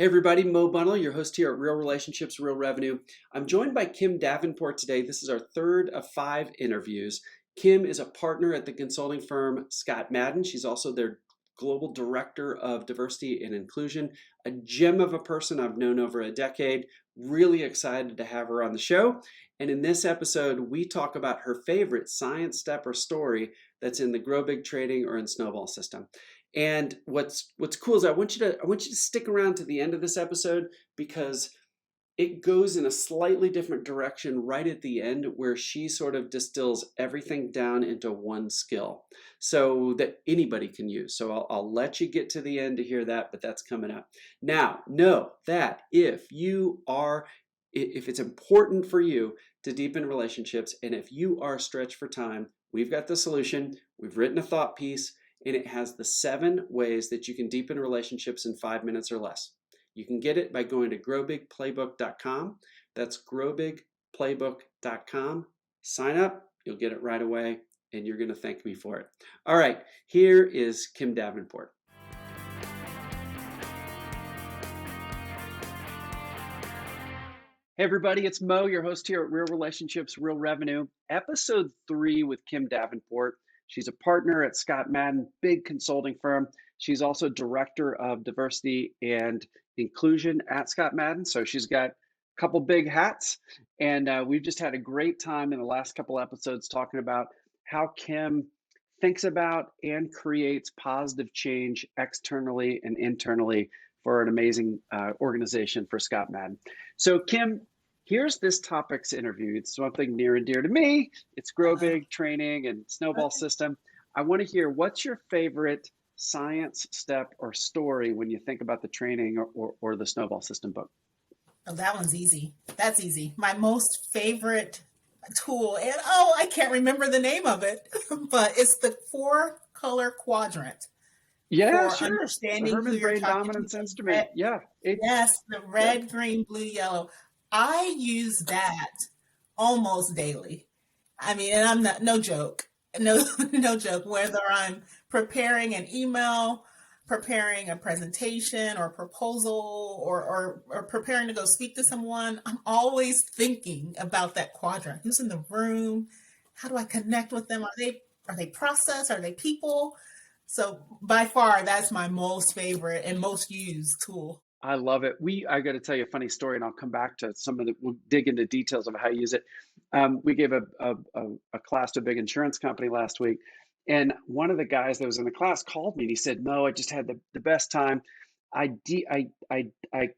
Hey everybody, Mo Bunnell, your host here at Real Relationships, Real Revenue. I'm joined by Kim Davenport today. This is our third of 5 interviews. Kim is a partner at the consulting firm Scott Madden. She's also their Global Director of Diversity and Inclusion, a gem of a person I've known over a decade. Really excited to have her on the show. And in this episode, we talk about her favorite science step or story that's in the GrowBIG Training or in Snowball System. And what's cool is I want you to stick around to the end of this episode because it goes in a slightly different direction right at the end where she sort of distills everything down into one skill so that anybody can use. So I'll let you get to the end to hear that, but that's coming up. Now, know that if it's important for you to deepen relationships and if you are stretched for time, we've got the solution. We've written a thought piece. And it has the 7 ways that you can deepen relationships in 5 minutes or less. You can get it by going to growbigplaybook.com. That's growbigplaybook.com. Sign up, you'll get it right away, and you're going to thank me for it. All right, here is Kim Davenport. Hey everybody, it's Mo, your host here at Real Relationships, Real Revenue. Episode 3 with Kim Davenport. She's a partner at Scott Madden, big consulting firm. She's also director of diversity and inclusion at Scott Madden. So she's got a couple big hats. And we've just had a great time in the last couple episodes talking about how Kim thinks about and creates positive change externally and internally for an amazing organization for Scott Madden. So Kim, here's this topic's interview. It's something near and dear to me. It's GrowBIG Training and Snowball System. I want to hear what's your favorite science step or story when you think about the training or the Snowball System book? Oh, that one's easy. That's easy. My most favorite tool, and I can't remember the name of it, but it's the 4-color quadrant. Yeah, for sure. Understanding The who Herman you're brain talking dominance to. instrument. Yeah. Yes, the red, green, blue, yellow. I use that almost daily. I mean, and I'm not, no joke, no joke, whether I'm preparing an email, preparing a presentation or proposal, or preparing to go speak to someone, I'm always thinking about that quadrant. Who's in the room? How do I connect with them? Are they process? Are they people? So by far, that's my most favorite and most used tool. I love it. I got to tell you a funny story, and I'll come back to we'll dig into details of how you use it. We gave a class to a big insurance company last week, and one of the guys that was in the class called me and he said, "Mo, I just had the best time. I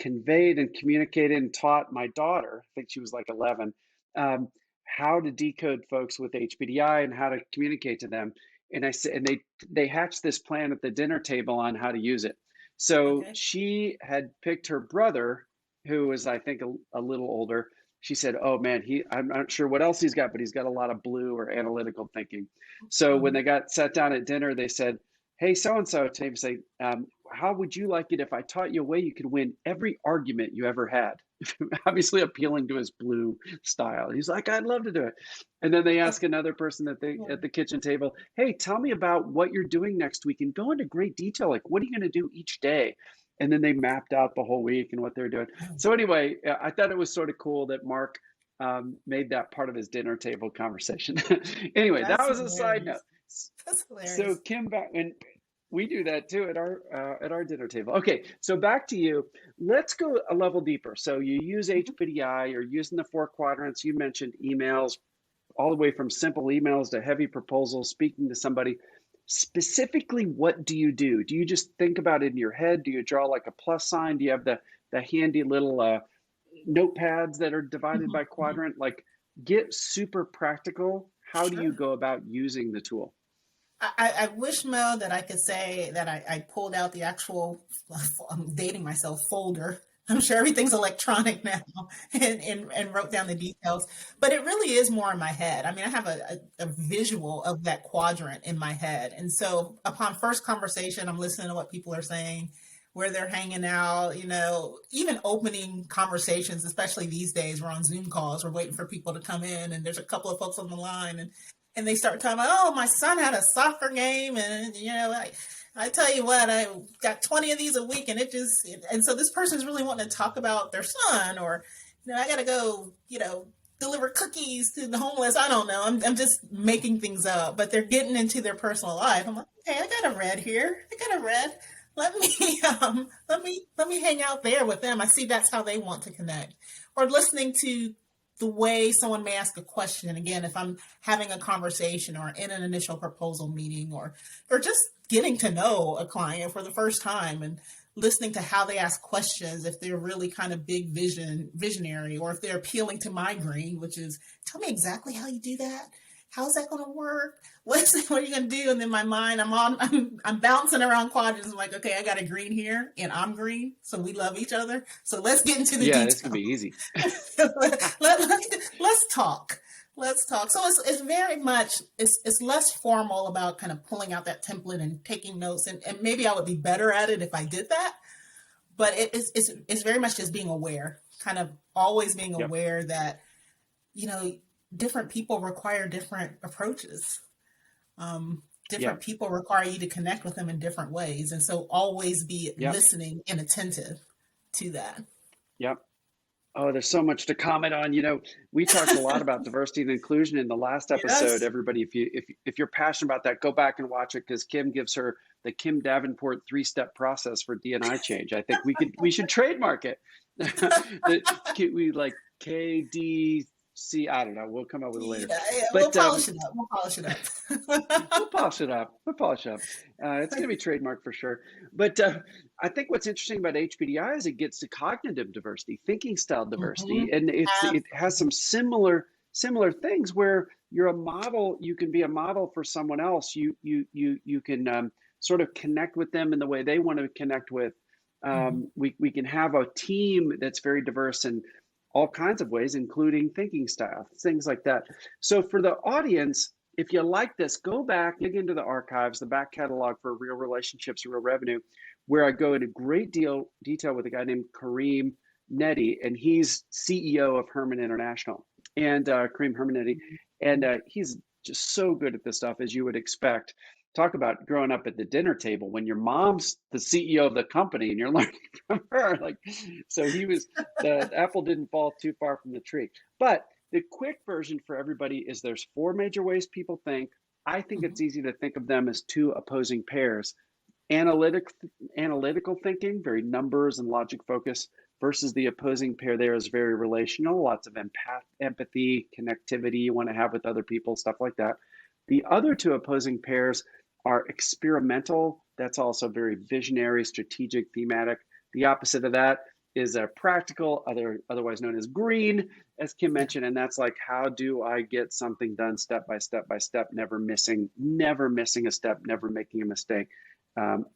conveyed and communicated and taught my daughter, I think she was like 11, how to decode folks with HPDI and how to communicate to them." And I said, and they hatched this plan at the dinner table on how to use it. So she had picked her brother, who was, I think, a little older. She said, "Oh man, I'm not sure what else he's got, but he's got a lot of blue or analytical thinking." So when they sat down at dinner, they said, "Hey, so-and-so," to say, "how would you like it if I taught you a way you could win every argument you ever had?" Obviously appealing to his blue style. He's like, "I'd love to do it." And then they ask another person at the kitchen table, "Hey, tell me about what you're doing next week and go into great detail. Like, what are you going to do each day?" And then they mapped out the whole week and what they're doing. So anyway, I thought it was sort of cool that Mark made that part of his dinner table conversation. Anyway, that was a side note. That's hilarious. So Kim, and we do that too at our dinner table. Okay, so back to you. Let's go a level deeper. So you use HPDI, you're using the 4 quadrants. You mentioned emails, all the way from simple emails to heavy proposals, speaking to somebody. Specifically, what do you do? Do you just think about it in your head? Do you draw like a plus sign? Do you have the handy little notepads that are divided by quadrant? Like, get super practical. How do you go about using the tool? I wish, Mo, that I could say that I pulled out the actual, I'm dating myself, folder. I'm sure everything's electronic now and wrote down the details, but it really is more in my head. I mean, I have a visual of that quadrant in my head. And so upon first conversation, I'm listening to what people are saying, where they're hanging out, even opening conversations, especially these days, we're on Zoom calls, we're waiting for people to come in and there's a couple of folks on the line and they start talking about, "Oh, my son had a soccer game and, I tell you what, I got 20 of these a week, and and so this person's really wanting to talk about their son, or, I got to go, deliver cookies to the homeless. I don't know. I'm just making things up, but they're getting into their personal life. I'm like, okay, I got a red here. I got a red. Let me, let me hang out there with them. I see that's how they want to connect, or listening to the way someone may ask a question. Again, if I'm having a conversation or in an initial proposal meeting, or just getting to know a client for the first time and listening to how they ask questions, if they're really kind of visionary, or if they're appealing to my green, which is, tell me exactly how you do that. How's that going to work? What are you going to do? And then my mind, I'm bouncing around quadrants. I'm like, okay, I got a green here and I'm green. So we love each other. So let's get into the Yeah, this could detail. be easy. Let's talk. Let's talk. So it's very much, it's less formal about kind of pulling out that template and taking notes. And maybe I would be better at it if I did that. But it's very much just being aware, kind of always being Yep. aware that, different people require different approaches. Different Yep. people require you to connect with them in different ways. And so always be Yep. listening and attentive to that. Yep. Oh, there's so much to comment on. We talked a lot about diversity and inclusion in the last episode. Yes. Everybody, if you're passionate about that, go back and watch it, because Kim gives her the Kim Davenport 3-step process for D&I change. I think we should trademark it. We like KDC. I don't know. We'll come up with it later. Yeah, we'll But polish it up. We'll polish it up. we'll polish it up. It's going to be trademarked for sure. But I think what's interesting about HPDI is it gets to cognitive diversity, thinking style diversity, Mhm. and it has some similar things where you're a model. You can be a model for someone else. You can sort of connect with them in the way they want to connect with. Mhm. We can have a team that's very diverse in all kinds of ways, including thinking style, things like that. So for the audience, if you like this, go back, dig into the archives, the back catalog for Real Relationships, Real Revenue, where I go into great detail with a guy named Kareem Neddy, and he's CEO of Herman International, and Kareem Hermanetti, and he's just so good at this stuff, as you would expect. Talk about growing up at the dinner table when your mom's the CEO of the company and you're learning from her. So the apple didn't fall too far from the tree. But the quick version for everybody is there's 4 major ways people think. I think Mhm. it's easy to think of them as 2 opposing pairs. Analytical thinking, very numbers and logic focus, versus the opposing pair there is very relational, lots of empathy, connectivity you want to have with other people, stuff like that. The other 2 opposing pairs are experimental. That's also very visionary, strategic, thematic. The opposite of that is a practical, otherwise known as green, as Kim Yeah. mentioned, and that's like, how do I get something done step by step by step, never missing a step, never making a mistake.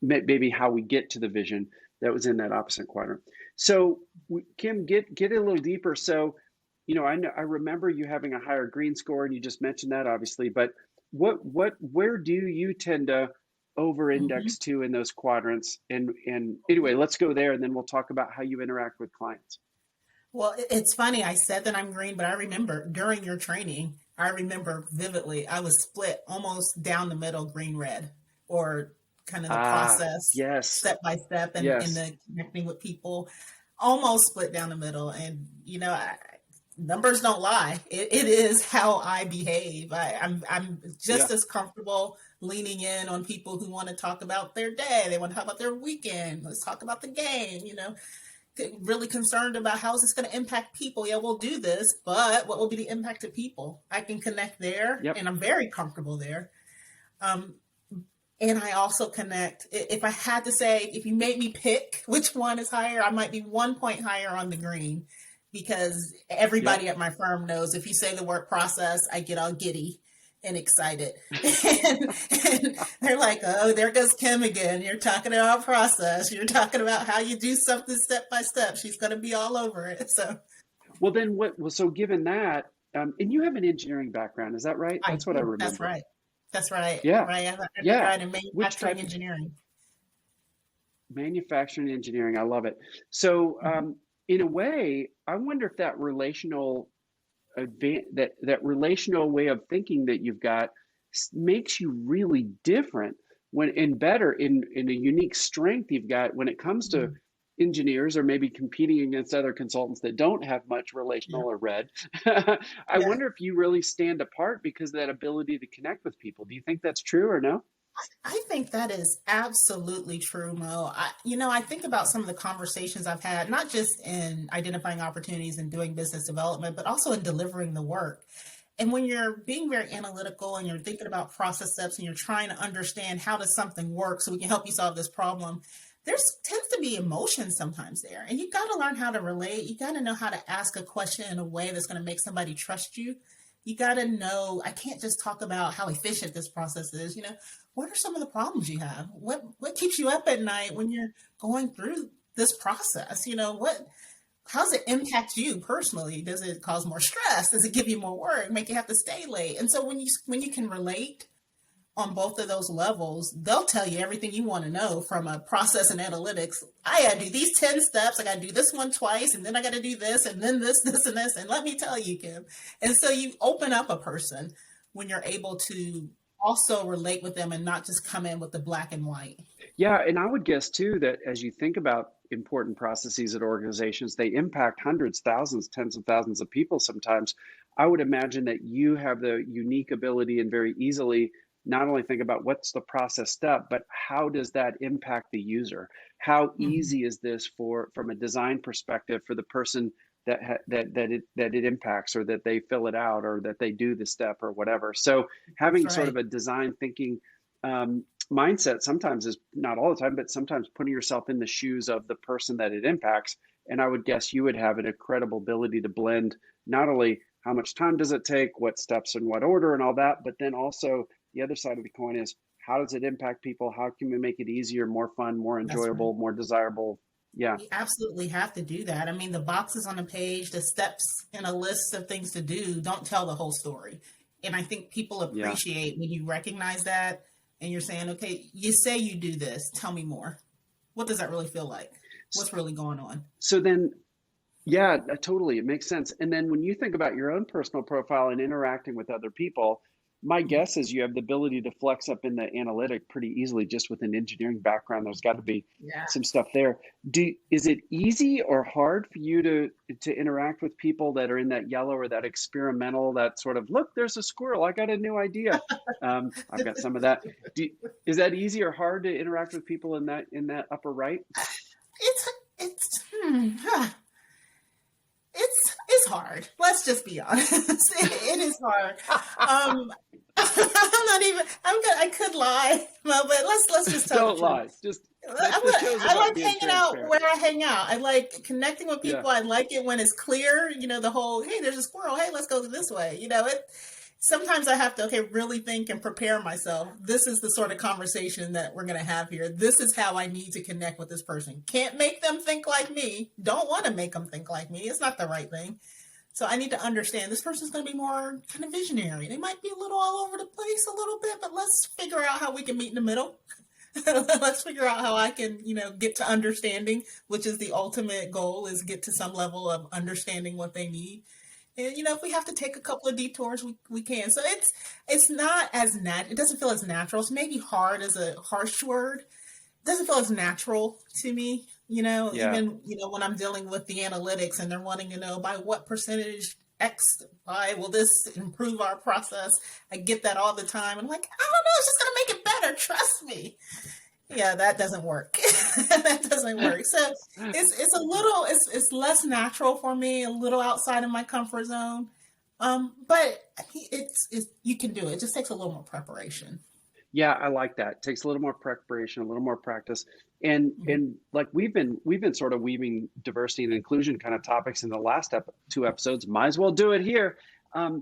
Maybe how we get to the vision that was in that opposite quadrant. So Kim, get a little deeper. So, I remember you having a higher green score, and you just mentioned that obviously, but where do you tend to over-index Mhm. to in those quadrants? And anyway, let's go there, and then we'll talk about how you interact with clients. Well, it's funny. I said that I'm green, but I remember during your training, I remember vividly, I was split almost down the middle, green, red, or kind of the Ah, process yes, step by step, and yes, the connecting with people, almost split down the middle. And, numbers don't lie. It is how I behave. I'm yeah, just as comfortable leaning in on people who want to talk about their day. They want to talk about their weekend. Let's talk about the game, really concerned about how is this going to impact people. Yeah, we'll do this, but what will be the impact to people? I can connect there, yep, and I'm very comfortable there. Um, and I also connect. If I had to say, if you made me pick which one is higher, I might be 1 point higher on the green, because yep. everybody at my firm knows if you say the word process, I get all giddy and excited. And they're like, oh, there goes Kim again. You're talking about process. You're talking about how you do something step by step. She's going to be all over it. So Well, then what? Well, so given that, and you have an engineering background, is that right? I That's what I do. That's remember. right. That's right. Yeah, Right. I have an yeah. undergrad in Which manufacturing type? engineering. Manufacturing engineering. I love it. So, Mhm. in a way, I wonder if that relational way of thinking that you've got makes you really different when in better in a unique strength you've got when it comes to Mhm. engineers or maybe competing against other consultants that don't have much Yeah. relational or red. I Yeah. wonder if you really stand apart because of that ability to connect with people. Do you think that's true or no? I think that is absolutely true, Mo. I think about some of the conversations I've had, not just in identifying opportunities and doing business development, but also in delivering the work. And when you're being very analytical and you're thinking about process steps and you're trying to understand how does something work so we can help you solve this problem, there's tends to be emotion sometimes there. And you got to learn how to relate. You got to know how to ask a question in a way that's going to make somebody trust you. You got to know, I can't just talk about how efficient this process is. What are some of the problems you have? What keeps you up at night when you're going through this process? How does it impact you personally? Does it cause more stress? Does it give you more work, make you have to stay late? And so when you can relate on both of those levels, they'll tell you everything you want to know from a process and analytics. I got to do these 10 steps. I got to do this one twice, and then I got to do this, and then this, and this. And let me tell you, Kim. And so you open up a person when you're able to also relate with them and not just come in with the black and white. Yeah, and I would guess too that as you think about important processes at organizations, they impact hundreds, thousands, tens of thousands of people sometimes. I would imagine that you have the unique ability and very easily not only think about what's the process step, but how does that impact the user? How Mhm. easy is this for from a design perspective for the person that it impacts or that they fill it out or that they do the step or whatever. So That's having sort right. of a design thinking mindset sometimes is not all the time, but sometimes putting yourself in the shoes of the person that it impacts. And I would guess you would have an incredible ability to blend not only how much time does it take, what steps in what order, and all that, but then also the other side of the coin is how does it impact people? How can we make it easier, more fun, more That's right. enjoyable, more desirable? Yeah. You absolutely have to do that. I mean, the boxes on a page, the steps in a list of things to do don't tell the whole story. And I think people Yeah. appreciate when you recognize that and you're saying, okay, you say you do this, tell me more. What does that really feel like? What's really going on? So then, yeah, totally. It makes sense. And then when you think about your own personal profile and interacting with other people, my Mhm. guess is you have the ability to flex up in the analytic pretty easily just with an engineering background. There's got to be Yeah. some stuff there. Is it easy or hard for you to interact with people that are in that yellow or that experimental, that sort of look, there's a squirrel, I got a new idea. I've got some of that. Do, is that easy or hard to interact with people in that upper right? It's, it's, it's hard. Let's just be honest. It is hard. Um, I'm not even. I'm good. I could lie, well, but let's just tell the Don't truth. lie. Just that's the show's I about like being hanging out transparent. where I hang out. I like connecting with Yeah. people. I like it when it's clear. The whole hey, there's a squirrel. Hey, let's go this way. It. Sometimes I have to really think and prepare myself. This is the sort of conversation that we're going to have here. This is how I need to connect with this person. Can't make them think like me. Don't want to make them think like me. It's not the right thing. So I need to understand this person's going to be more kind of visionary. They might be a little all over the place a little bit, but let's figure out how we can meet in the middle. Let's figure out how I can, get to understanding, which is the ultimate goal, is get to some level of understanding what they need. And if we have to take a couple of detours, we can. So it's not as it doesn't feel as natural. It's maybe hard as a harsh word, doesn't feel as natural to me. Yeah. Even when I'm dealing with the analytics and they're wanting to know by what percentage X Y will this improve our process. I get that all the time. I'm like, I don't know, it's just gonna make it better. Trust me. Yeah, that doesn't work. That doesn't work. So it's a little it's less natural for me, a little outside of my comfort zone. But it's you can do it. It just takes a little more preparation. Yeah, I like that. It takes a little more preparation, a little more practice. And Mhm. and like we've been sort of weaving diversity and inclusion kind of topics in the last two episodes. Might as well do it here.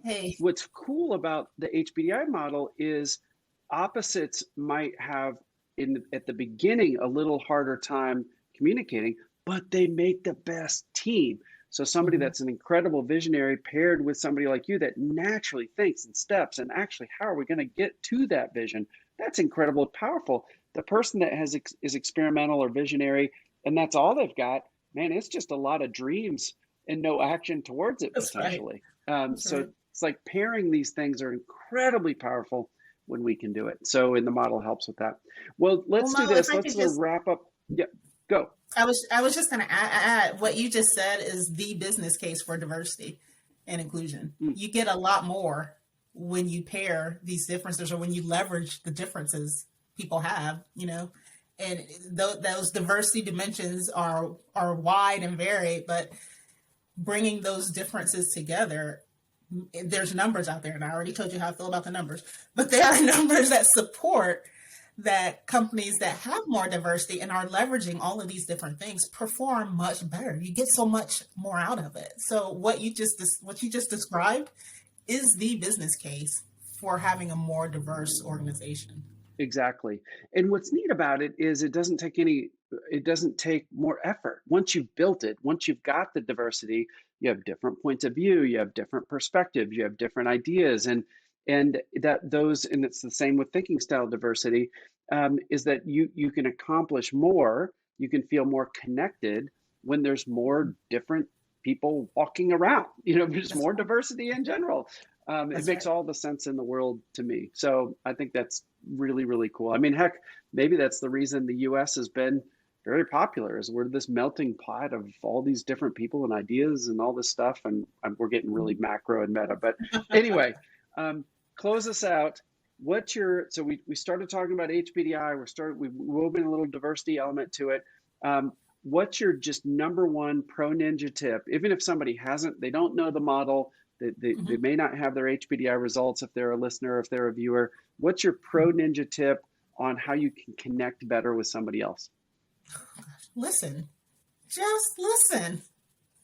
Hey, What's cool about the HPDI model is opposites might have at the beginning a little harder time communicating, but they make the best team. So somebody mhm, that's an incredible visionary paired with somebody like you that naturally thinks and steps and actually how are we going to get to that vision? That's incredibly powerful. The person that is experimental or visionary and that's all they've got, man, it's just a lot of dreams and no action towards it that's right. potentially. That's So right. it's like pairing these things are incredibly powerful. when we can do it. So, and the model helps with that. Well, Well, let's do Mo, if this. I Let's could sort of just, wrap up. Yeah, go. I was just going to add what you just said is the business case for diversity and inclusion. Mm, You get a lot more when you pair these differences or when you leverage the differences people have, and those diversity dimensions are wide and varied, but bringing those differences together, there's numbers out there, and I already told you how I feel about the numbers, but there are numbers that support that companies that have more diversity and are leveraging all of these different things perform much better. You get so much more out of it. So what you just described is the business case for having a more diverse organization. exactly. And what's neat about it is it doesn't take more effort. Once you've built it, once you've got the diversity, you have different points of view, you have different perspectives, you have different ideas, and it's the same with thinking style diversity, is that you can accomplish more, you can feel more connected when there's more different people walking around. There's That's more right. diversity in general. It That's makes right. all the sense in the world to me. So I think that's really, really cool. I mean, heck, maybe that's the reason the US has been very popular, is we're this melting pot of all these different people and ideas and all this stuff. And we're getting really macro and meta. But anyway, um, close us out. So we started talking about HPDI. We've woven a little diversity element to it. Um, what's your just number one pro ninja tip? Even if somebody they don't know the model, they Mhm. may not have their HPDI results if they're a listener, if they're a viewer. What's your pro ninja tip on how you can connect better with somebody else? Listen, just listen.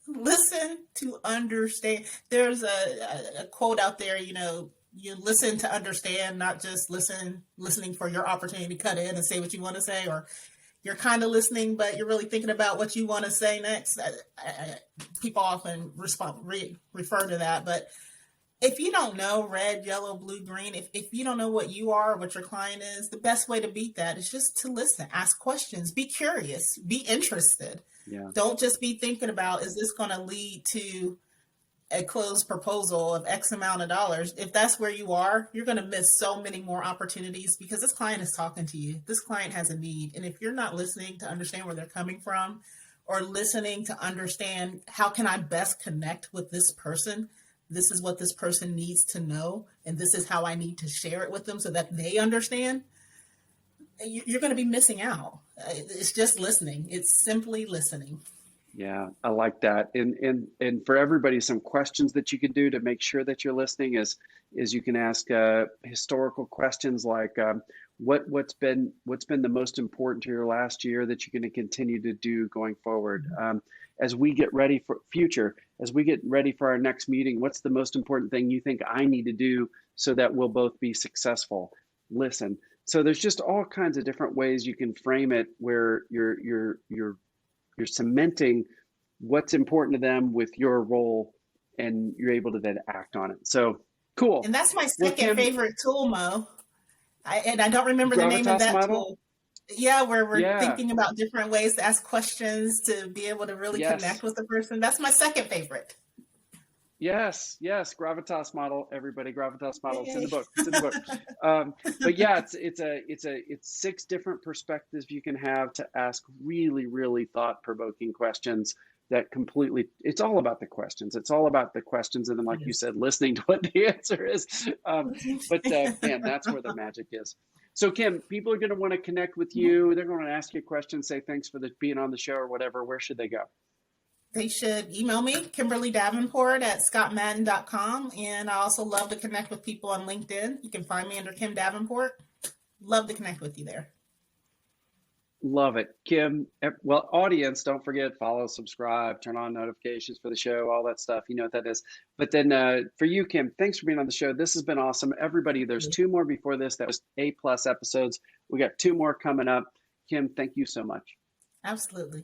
Listen to understand. There's a quote out there, you listen to understand, not just listening for your opportunity to cut in and say what you want to say, or you're kind of listening, but you're really thinking about what you want to say next. People often refer to that, but if you don't know red, yellow, blue, green, if you don't know what you are, what your client is, the best way to beat that is just to listen, ask questions, be curious, be interested. Yeah. Don't just be thinking about, is this going to lead to a closed proposal of X amount of dollars? If that's where you are, you're going to miss so many more opportunities because this client is talking to you. This client has a need. And if you're not listening to understand where they're coming from or listening to understand how can I best connect with this person, this is what this person needs to know, and this is how I need to share it with them so that they understand, you're going to be missing out. It's just listening. It's simply listening. Yeah, I like that. And for everybody, some questions that you can do to make sure that you're listening is you can ask historical questions like what's been the most important to your last year that you're going to continue to do going forward. As we get ready for future, as we get ready for our next meeting, what's the most important thing you think I need to do so that we'll both be successful? Listen. So there's just all kinds of different ways you can frame it where you're cementing what's important to them with your role, and you're able to then act on it. So cool. And that's my Well, second Kim, favorite tool, Mo. And I don't remember the name of gravitas that model. tool. Yeah, where we're Yeah. thinking about different ways to ask questions to be able to really connect Yes. with the person. That's my second favorite. Yes. Yes. Gravitas model. Everybody, gravitas model. It's in the Yay. book. It's in the book. But yeah, it's six different perspectives you can have to ask really, really thought-provoking questions that completely. It's all about the questions. It's all about the questions, and then, like you Yes. said, listening to what the answer is. But man, that's where the magic is. So Kim, people are going to want to connect with you. They're going to ask you a question, say thanks for being on the show or whatever. Where should they go? They should email me, Kimberly Davenport at scottmadden.com. And I also love to connect with people on LinkedIn. You can find me under Kim Davenport. Love to connect with you there. Love it, Kim. Well, audience, don't forget, follow, subscribe, turn on notifications for the show, all that stuff. You know what that is. But then for you, Kim, thanks for being on the show. This has been awesome. Everybody, there's two more before this. That was A+ episodes. We got two more coming up. Kim, thank you so much. Absolutely.